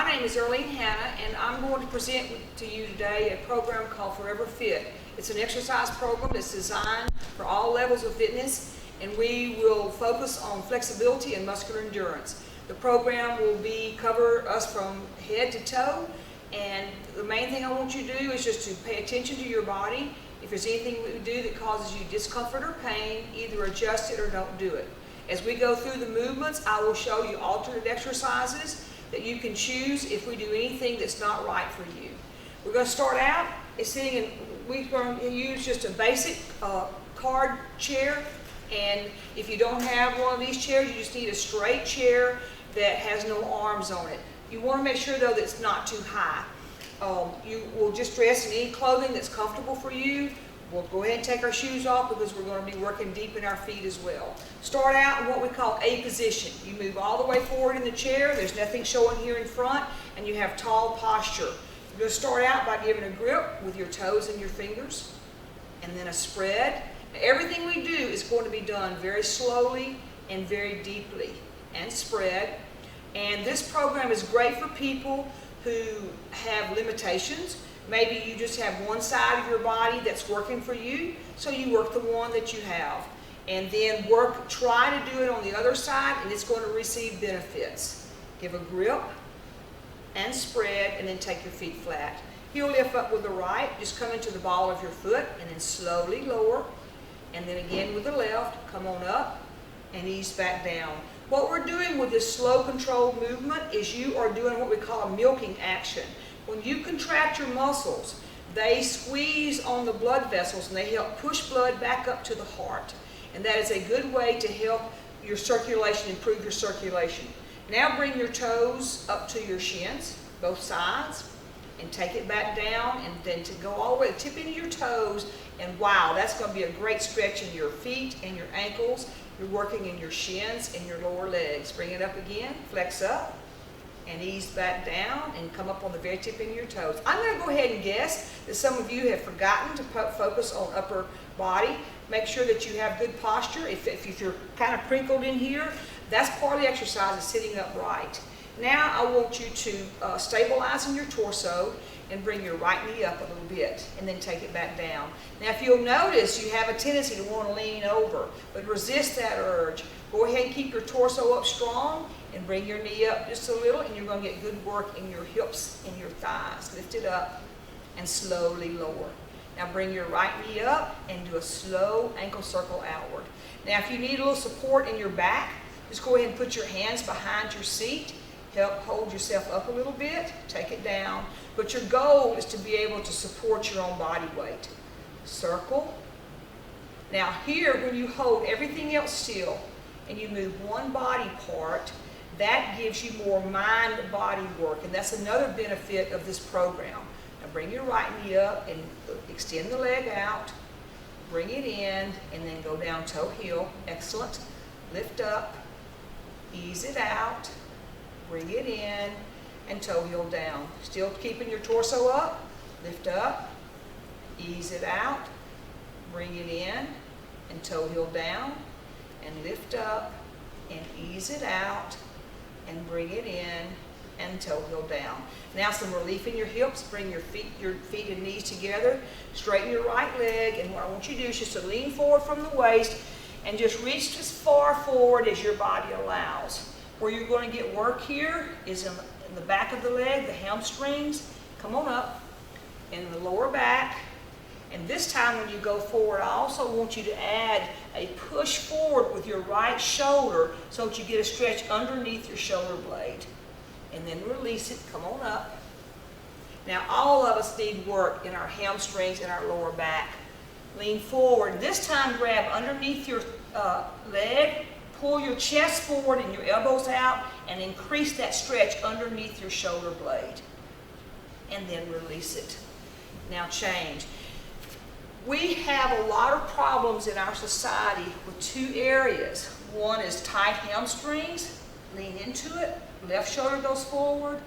My name is Earlene and I'm going to present to you today a program called Forever Fit. It's an exercise program that's designed for all levels of fitness, and we will focus on flexibility and muscular endurance. The program will cover us from head to toe, and the main thing I want you to do is just to pay attention to your body. If there's anything we do that causes you discomfort or pain, either adjust it or don't do it. As we go through the movements, I will show you alternate exercises that you can choose if we do anything that's not right for you. We're going to start out we're going to use just a basic card chair, and if you don't have one of these chairs, you just need a straight chair that has no arms on it. You want to make sure though that it's not too high. You will just dress in any clothing that's comfortable for you. We'll go ahead and take our shoes off because we're going to be working deep in our feet as well. Start out in what we call A position. You move all the way forward in the chair. There's nothing showing here in front, and you have tall posture. You're going to start out by giving a grip with your toes and your fingers, and then a spread. Now, everything we do is going to be done very slowly and very deeply, and spread. And this program is great for people who have limitations. Maybe you just have one side of your body that's working for you, so you work the one that you have. And then try to do it on the other side, and it's going to receive benefits. Give a grip and spread, and then take your feet flat. Heel lift up with the right, just come into the ball of your foot, and then slowly lower. And then again with the left, come on up and ease back down. What we're doing with this slow controlled movement is you are doing what we call a milking action. When you contract your muscles, they squeeze on the blood vessels and they help push blood back up to the heart. And that is a good way to help your circulation, improve your circulation. Now bring your toes up to your shins, both sides, and take it back down, and then to go all the way, tip into your toes, and wow, that's going to be a great stretch in your feet and your ankles. You're working in your shins and your lower legs. Bring it up again, flex up, and ease back down and come up on the very tip of your toes. I'm going to go ahead and guess that some of you have forgotten to focus on upper body. Make sure that you have good posture. If you're kind of crinkled in here, that's part of the exercise, is sitting upright. Now I want you to stabilize in your torso and bring your right knee up a little bit, and then take it back down. Now if you'll notice, you have a tendency to want to lean over, but resist that urge. Go ahead and keep your torso up strong and bring your knee up just a little, and you're going to get good work in your hips and your thighs. Lift it up and slowly lower. Now bring your right knee up and do a slow ankle circle outward. Now if you need a little support in your back, just go ahead and put your hands behind your seat. Help hold yourself up a little bit, take it down. But your goal is to be able to support your own body weight. Circle. Now here, when you hold everything else still and you move one body part, that gives you more mind-body work, and that's another benefit of this program. Now bring your right knee up and extend the leg out, bring it in, and then go down toe heel. Excellent. Lift up, ease it out, bring it in, and toe heel down. Still keeping your torso up. Lift up, ease it out, bring it in, and toe heel down, and lift up, and ease it out, and bring it in, and toe heel down. Now some relief in your hips. Bring your feet and knees together. Straighten your right leg, and what I want you to do is just to lean forward from the waist and just reach as far forward as your body allows. Where you're going to get work here is in the back of the leg, the hamstrings. Come on up, in the lower back. And this time when you go forward, I also want you to add a push forward with your right shoulder so that you get a stretch underneath your shoulder blade. And then release it, come on up. Now all of us need work in our hamstrings and our lower back. Lean forward. This time grab underneath your leg, pull your chest forward and your elbows out, and increase that stretch underneath your shoulder blade. And then release it. Now change. We have a lot of problems in our society with two areas. One is tight hamstrings. Lean into it. Left shoulder goes forward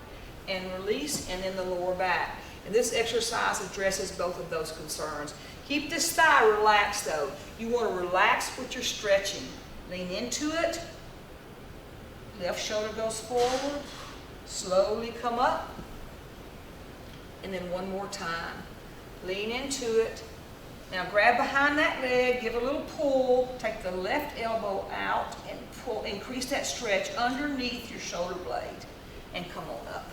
and release, and then the lower back. And this exercise addresses both of those concerns. Keep this thigh relaxed though. You want to relax what you're stretching. Lean into it. Left shoulder goes forward. Slowly come up. And then one more time. Lean into it. Now grab behind that leg, give a little pull, take the left elbow out and pull, increase that stretch underneath your shoulder blade and come on up.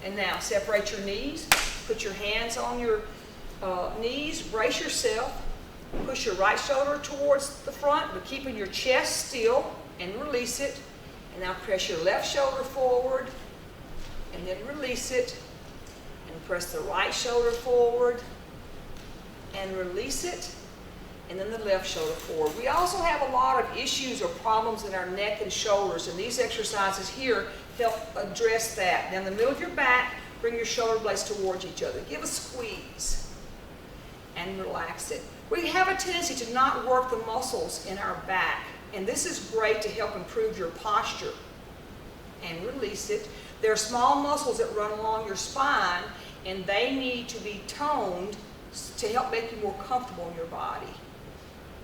And now separate your knees, put your hands on your knees, brace yourself, push your right shoulder towards the front, but keeping your chest still and release it. And now press your left shoulder forward and then release it and press the right shoulder forward and release it, and then the left shoulder forward. We also have a lot of issues or problems in our neck and shoulders, and these exercises here help address that. Down the middle of your back, bring your shoulder blades towards each other. Give a squeeze and relax it. We have a tendency to not work the muscles in our back, and this is great to help improve your posture. And release it. There are small muscles that run along your spine, and they need to be toned to help make you more comfortable in your body.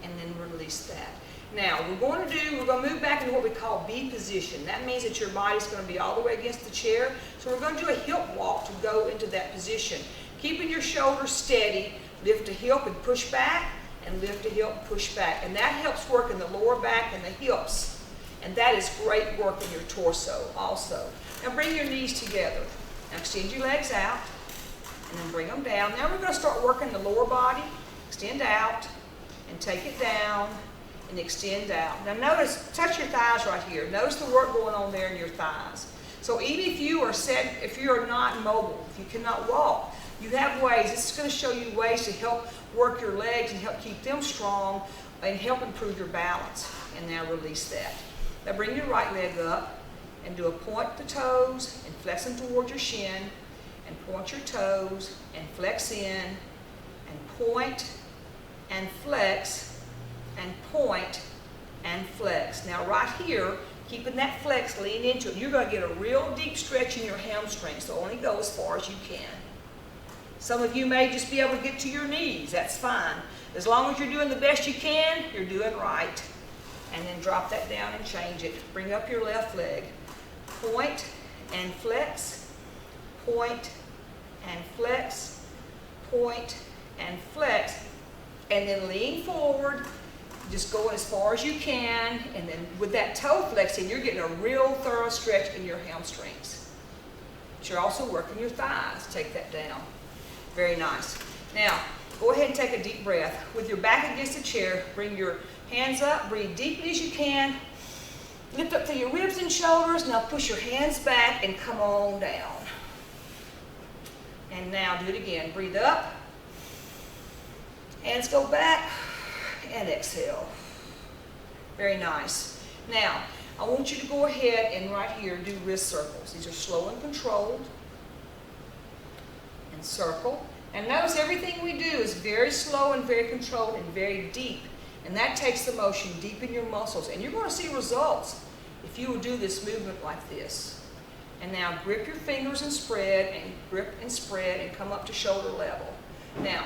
And then release that. Now, we're going to move back into what we call B position. That means that your body's going to be all the way against the chair. So we're going to do a hip walk to go into that position. Keeping your shoulders steady, lift a hip and push back, and lift a hip and push back. And that helps work in the lower back and the hips. And that is great work in your torso also. Now bring your knees together. Now extend your legs out. And then bring them down. Now we're going to start working the lower body. Extend out and take it down and extend out. Now notice, touch your thighs right here. Notice the work going on there in your thighs. So even if you are not mobile, if you cannot walk, you have ways. This is going to show you ways to help work your legs and help keep them strong and help improve your balance. And now release that. Now bring your right leg up and do a point the toes and flex them towards your shin. And point your toes and flex in and point and flex and point and flex. Now right here, keeping that flex, lean into it. You're going to get a real deep stretch in your hamstrings, so only go as far as you can. Some of you may just be able to get to your knees. That's fine. As long as you're doing the best you can, you're doing right. And then drop that down and change it. Bring up your left leg. Point and flex. Point and flex, point and flex, and then lean forward, just going as far as you can, and then with that toe flexing, you're getting a real thorough stretch in your hamstrings. But you're also working your thighs. Take that down. Very nice. Now, go ahead and take a deep breath. With your back against the chair, bring your hands up, breathe deeply as you can, lift up through your ribs and shoulders. Now push your hands back and come on down. And now do it again. Breathe up. Hands go back. And exhale. Very nice. Now, I want you to go ahead and right here do wrist circles. These are slow and controlled. And circle. And notice everything we do is very slow and very controlled and very deep. And that takes the motion deep in your muscles. And you're going to see results if you will do this movement like this. And now grip your fingers and spread, and grip and spread, and come up to shoulder level. Now,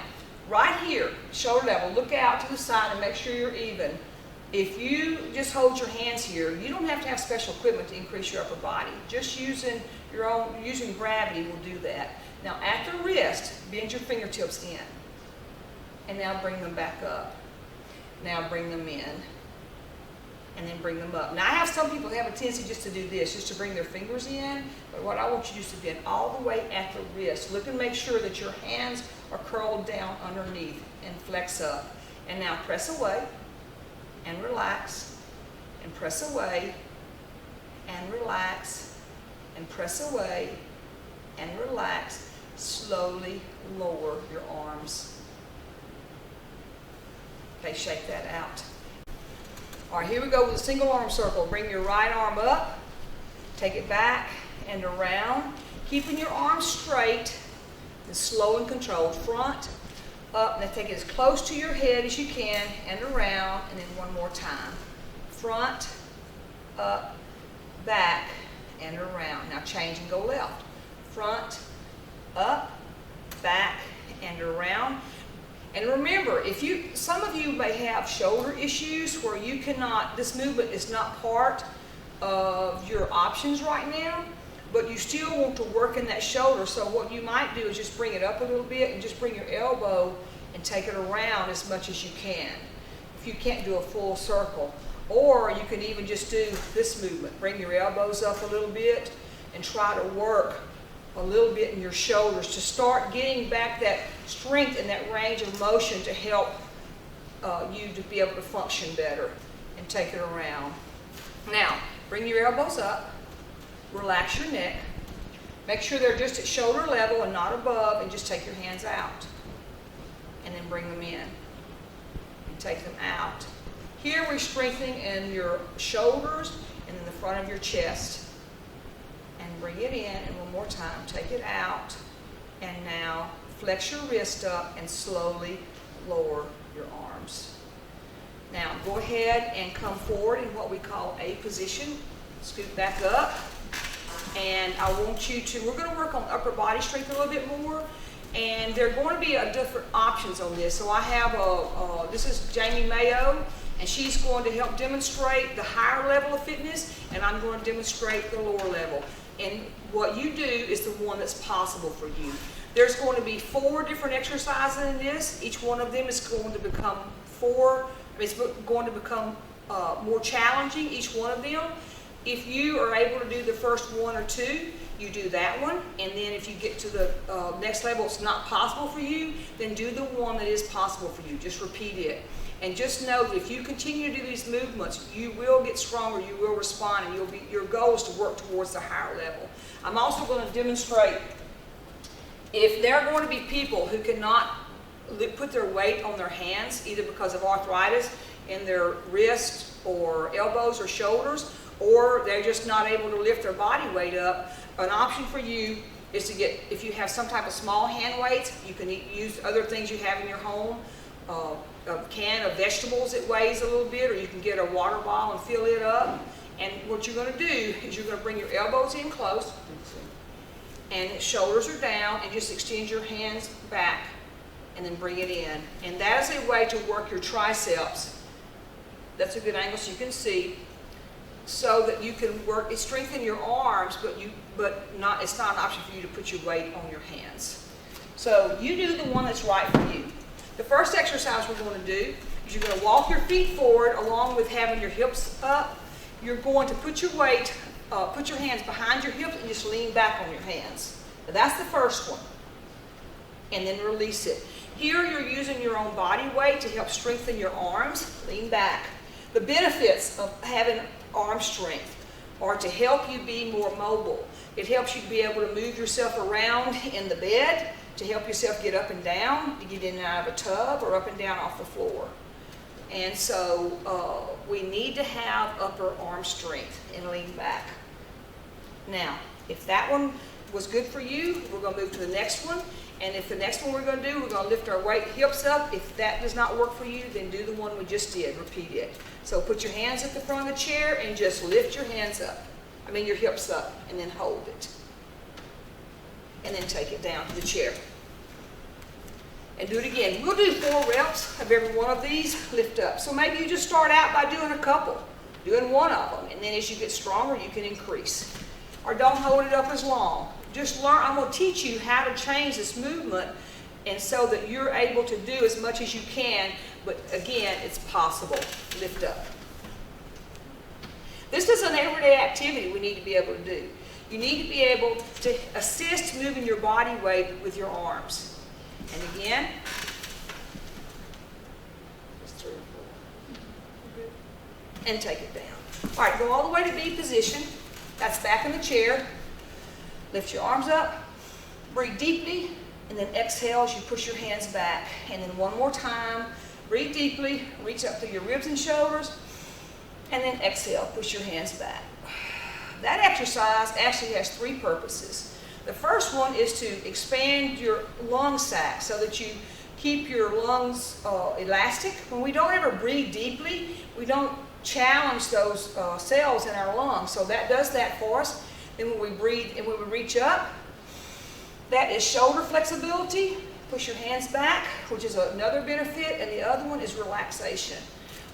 right here, shoulder level, look out to the side and make sure you're even. If you just hold your hands here, you don't have to have special equipment to increase your upper body. Just using gravity will do that. Now at the wrist, bend your fingertips in. And now bring them back up. Now bring them in. And then bring them up. Now I have some people who have a tendency just to do this, just to bring their fingers in, but what I want you to do is to bend all the way at the wrist. Look and make sure that your hands are curled down underneath and flex up. And now press away and relax, and press away and relax, and press away and relax. Slowly lower your arms. Okay, shake that out. All right, here we go with a single arm circle. Bring your right arm up, take it back and around, keeping your arms straight and slow and controlled. Front, up, now take it as close to your head as you can and around, and then one more time. Front, up, back, and around. Now change and go left. Front, up, back, and around. And remember, some of you may have shoulder issues where you cannot, this movement is not part of your options right now. but you still want to work in that shoulder. So what you might do is just bring it up a little bit and just bring your elbow and take it around as much as you can. If you can't do a full circle. Or you can even just do this movement. Bring your elbows up a little bit and try to work a little bit in your shoulders to start getting back that strength and that range of motion to help you to be able to function better. And take it around. Now, bring your elbows up. Relax your neck. Make sure they're just at shoulder level and not above, and just take your hands out. And then bring them in. And take them out. Here we're strengthening in your shoulders and in the front of your chest. And bring it in, and one more time, take it out. And now flex your wrist up and slowly lower your arms. Now go ahead and come forward in what we call A position. Scoot back up. And I want you to, we're going to work on upper body strength a little bit more. And there are going to be different options on this. So I have this is Jamie Mayo, and she's going to help demonstrate the higher level of fitness, and I'm going to demonstrate the lower level. And what you do is the one that's possible for you. There's going to be 4 different exercises in this. Each one of them is going to become more challenging, each one of them. If you are able to do the first 1 or 2, you do that one, and then if you get to the next level it's not possible for you, then do the one that is possible for you. Just repeat it. And just know that if you continue to do these movements, you will get stronger, you will respond, and your goal is to work towards the higher level. I'm also going to demonstrate, if there are going to be people who cannot put their weight on their hands, either because of arthritis in their wrists or elbows or shoulders, or they're just not able to lift their body weight up, an option for you is to get, if you have some type of small hand weights, you can use other things you have in your home, a can of vegetables that weighs a little bit, or you can get a water bottle and fill it up. And what you're going to do is you're going to bring your elbows in close, and shoulders are down, and just extend your hands back, and then bring it in. And that is a way to work your triceps. That's a good angle so you can see, so that you can work, strengthen your arms, but it's not an option for you to put your weight on your hands. So you do the one that's right for you. The first exercise we're going to do is you're going to walk your feet forward along with having your hips up. You're going to put your weight, put your hands behind your hips and just lean back on your hands. Now that's the first one. And then release it. Here you're using your own body weight to help strengthen your arms. Lean back. The benefits of having arm strength are to help you be more mobile. It helps you to be able to move yourself around in the bed, to help yourself get up and down, to get in and out of a tub or up and down off the floor. And so we need to have upper arm strength and lean back. Now, if that one was good for you, we're going to move to the next one. And if the next one we're going to do, we're going to lift our weight hips up. If that does not work for you, then do the one we just did. Repeat it. So put your hands at the front of the chair and just lift your hands up. Your hips up, and then hold it. And then take it down to the chair. And do it again. We'll do 4 reps of every one of these. Lift up. So maybe you just start out by doing a couple, doing one of them, and then as you get stronger, you can increase. Or don't hold it up as long. Just learn. I'm going to teach you how to change this movement, and so that you're able to do as much as you can, but again, it's possible. Lift up. This is an everyday activity we need to be able to do. You need to be able to assist moving your body weight with your arms. And again, just 3 or 4. And take it down. All right, go all the way to B position. That's back in the chair. Lift your arms up, breathe deeply, and then exhale as you push your hands back. And then one more time, breathe deeply, reach up through your ribs and shoulders, and then exhale, push your hands back. That exercise actually has 3 purposes. The first one is to expand your lung sac so that you keep your lungs elastic. When we don't ever breathe deeply, we don't challenge those cells in our lungs. So that does that for us. Then when we breathe and when we reach up, that is shoulder flexibility. Push your hands back, which is another benefit, and the other one is relaxation.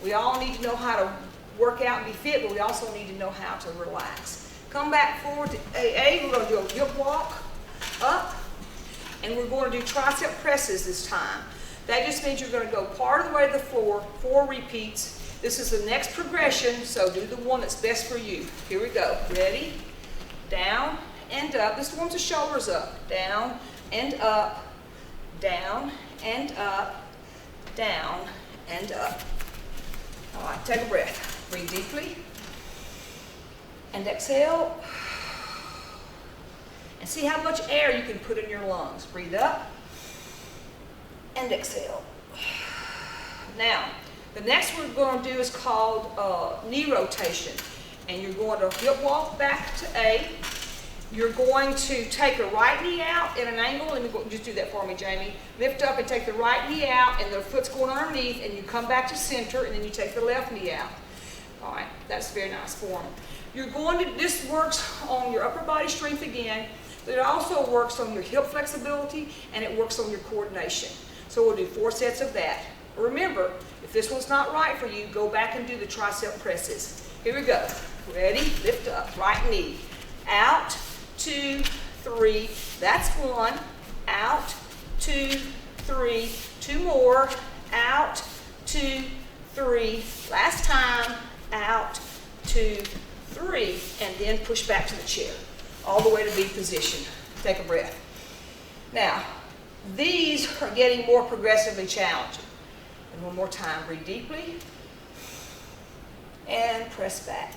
We all need to know how to work out and be fit, but we also need to know how to relax. Come back forward to AA. We're going to do a hip walk up, and we're going to do tricep presses this time. That just means you're going to go part of the way to the floor, 4 repeats. This is the next progression, so do the one that's best for you. Here we go. Ready? Down and up. This warms the shoulders up. Down and up, down and up, down and up. All right, take a breath. Breathe deeply. And exhale. And see how much air you can put in your lungs. Breathe up and exhale. Now, the next we're going to do is called knee rotation. And you're going to hip walk back to A. You're going to take the right knee out at an angle. Let me go, just do that for me, Jamie. Lift up and take the right knee out, and the foot's going underneath, and you come back to center, and then you take the left knee out. All right, that's very nice form. You're going to, this works on your upper body strength again, but it also works on your hip flexibility, and it works on your coordination. So we'll do 4 sets of that. Remember, if this one's not right for you, go back and do the tricep presses. Here we go. Ready? Lift up. Right knee. Out, 2, 3. That's 1. Out, 2, 3. 2 more. Out, 2, 3. Last time. Out, 2, 3. And then push back to the chair. All the way to B position. Take a breath. Now, these are getting more progressively challenging. And one more time. Breathe deeply. And press back.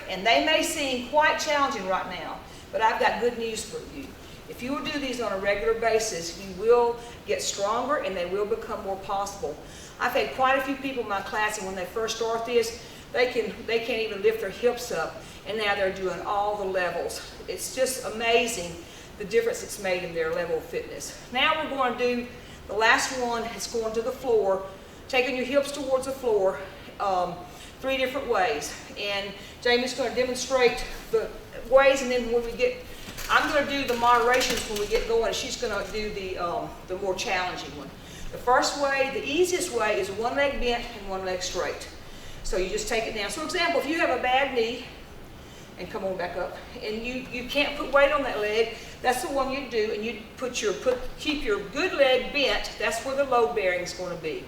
And they may seem quite challenging right now, but I've got good news for you. If you will do these on a regular basis, you will get stronger and they will become more possible. I've had quite a few people in my class, and when they first start this, they can't even lift their hips up, and now they're doing all the levels. It's just amazing the difference it's made in their level of fitness. Now we're going to do the last one. It's going to the floor, taking your hips towards the floor. 3 different ways, and Jamie's going to demonstrate the ways, and then when we get, I'm going to do the moderations when we get going. She's going to do the more challenging one. The first way, the easiest way, is 1 leg bent and 1 leg straight. So you just take it down. So, for example, if you have a bad knee, and come on back up, and you can't put weight on that leg, that's the one you do, and you keep your good leg bent. That's where the load bearing is going to be.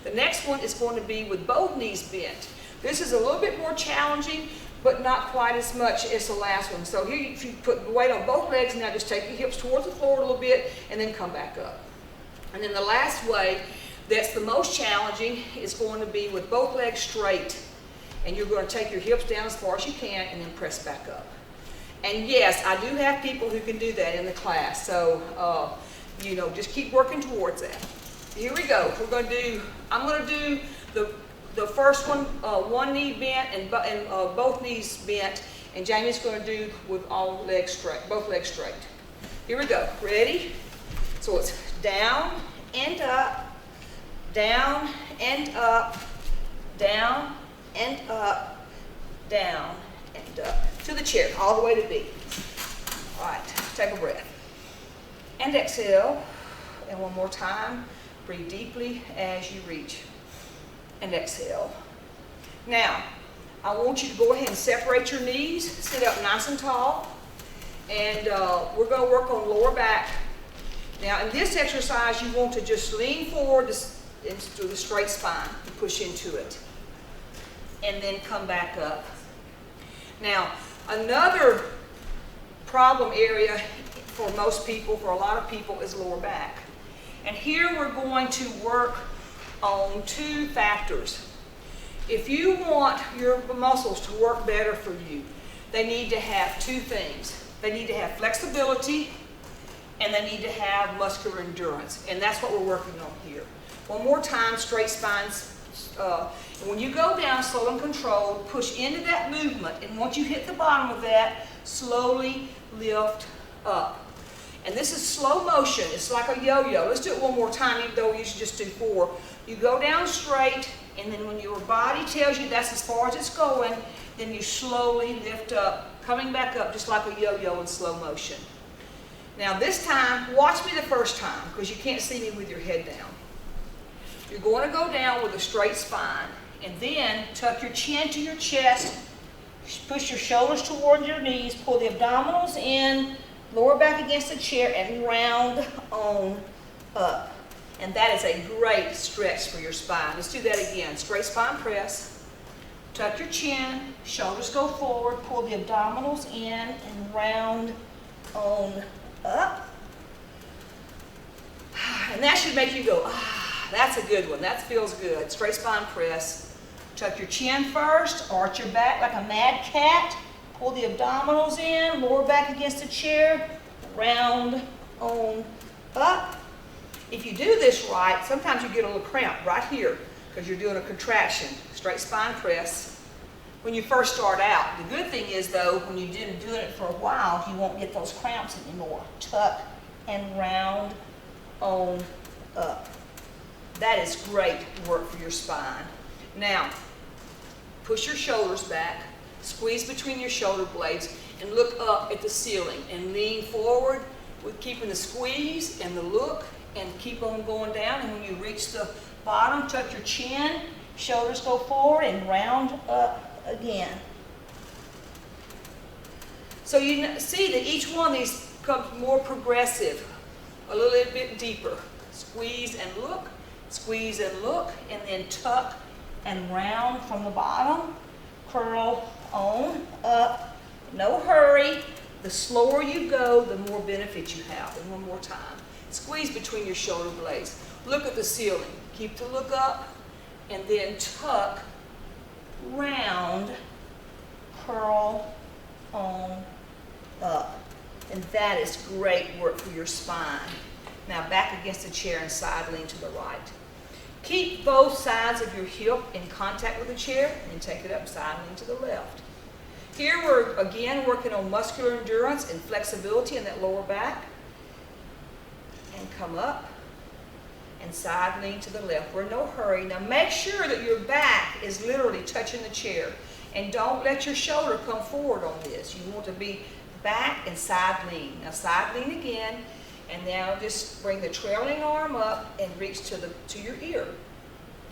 The next one is going to be with both knees bent. This is a little bit more challenging, but not quite as much as the last one. So here, if you put weight on both legs, now just take your hips towards the floor a little bit, and then come back up. And then the last way, that's the most challenging, is going to be with both legs straight. And you're going to take your hips down as far as you can, and then press back up. And yes, I do have people who can do that in the class. So, you know, just keep working towards that. Here we go. We're going to do, I'm going to do the first one, 1 knee bent and both knees bent, and Jamie's going to do with all legs straight, both legs straight. Here we go. Ready? So it's down and up, down and up, down and up, down and up to the chair, all the way to B. All right, take a breath and exhale, and one more time. Breathe deeply as you reach. And exhale. Now, I want you to go ahead and separate your knees, sit up nice and tall, and we're going to work on lower back. Now, in this exercise, you want to just lean forward into the straight spine and push into it, and then come back up. Now, another problem area for most people, for a lot of people, is lower back. And here we're going to work on 2 factors. If you want your muscles to work better for you, they need to have 2 things. They need to have flexibility, and they need to have muscular endurance. And that's what we're working on here. One more time, straight spines. And when you go down slow and controlled, push into that movement. And once you hit the bottom of that, slowly lift up. And this is slow motion. It's like a yo-yo. Let's do it one more time, even though we usually just do 4. You go down straight, and then when your body tells you that's as far as it's going, then you slowly lift up, coming back up just like a yo-yo in slow motion. Now this time, watch me the first time, because you can't see me with your head down. You're going to go down with a straight spine, and then tuck your chin to your chest, Push your shoulders toward your knees, pull the abdominals in, lower back against the chair, and round on up. And that is a great stretch for your spine. Let's do that again. Straight spine press. Tuck your chin, shoulders go forward, pull the abdominals in, and round on up. And that should make you go, ah, that's a good one. That feels good. Straight spine press. Tuck your chin first, arch your back like a mad cat, pull the abdominals in, lower back against the chair, round on up. If you do this right, sometimes you get a little cramp right here because you're doing a contraction. Straight spine press. When you first start out, the good thing is though, when you've been doing it for a while, you won't get those cramps anymore. Tuck and round on up. That is great work for your spine. Now, push your shoulders back, squeeze between your shoulder blades, and look up at the ceiling and lean forward with keeping the squeeze and the look, and keep on going down. And when you reach the bottom, tuck your chin, shoulders go forward, and round up again. So you see that each one of these becomes more progressive, a little bit deeper. Squeeze and look, and then tuck and round from the bottom, curl on up, no hurry. The slower you go, the more benefit you have. And one more time. Squeeze between your shoulder blades. Look at the ceiling. Keep the look up, and then tuck, round, curl on up. And that is great work for your spine. Now back against the chair and side lean to the right. Keep both sides of your hip in contact with the chair, and then take it up, side lean to the left. Here we're again working on muscular endurance and flexibility in that lower back. And come up and side lean to the left. We're in no hurry. Now make sure that your back is literally touching the chair, and don't let your shoulder come forward on this. You want to be back and side lean. Now side lean again, and now just bring the trailing arm up and reach to your ear.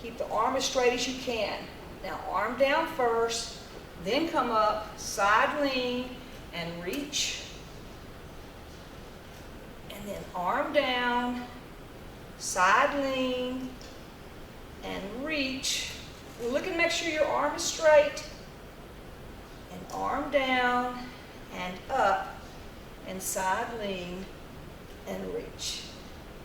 Keep the arm as straight as you can. Now arm down first, then come up, side lean, and reach. And then arm down, side lean, and reach. Look and make sure your arm is straight. And arm down, and up, and side lean, and reach.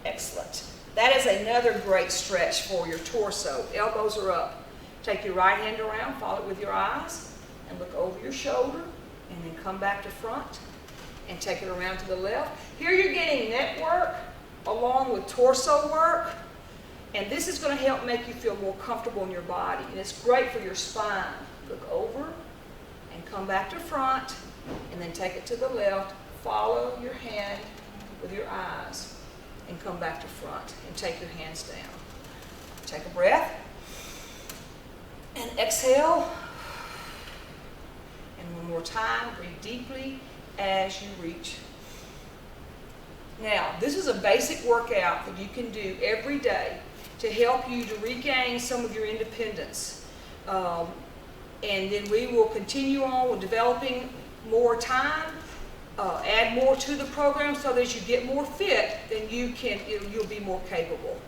Excellent. That is another great stretch for your torso. Elbows are up. Take your right hand around, follow it with your eyes, and look over your shoulder, and then come back to front, and take it around to the left. Here you're getting neck work along with torso work, and this is going to help make you feel more comfortable in your body, and it's great for your spine. Look over and come back to front, and then take it to the left. Follow your hand with your eyes, and come back to front, and take your hands down. Take a breath, and exhale. And one more time, breathe deeply as you reach. Now, this is a basic workout that you can do every day to help you to regain some of your independence. And then we will continue on with developing more time, add more to the program so that as you get more fit, then you'll be more capable.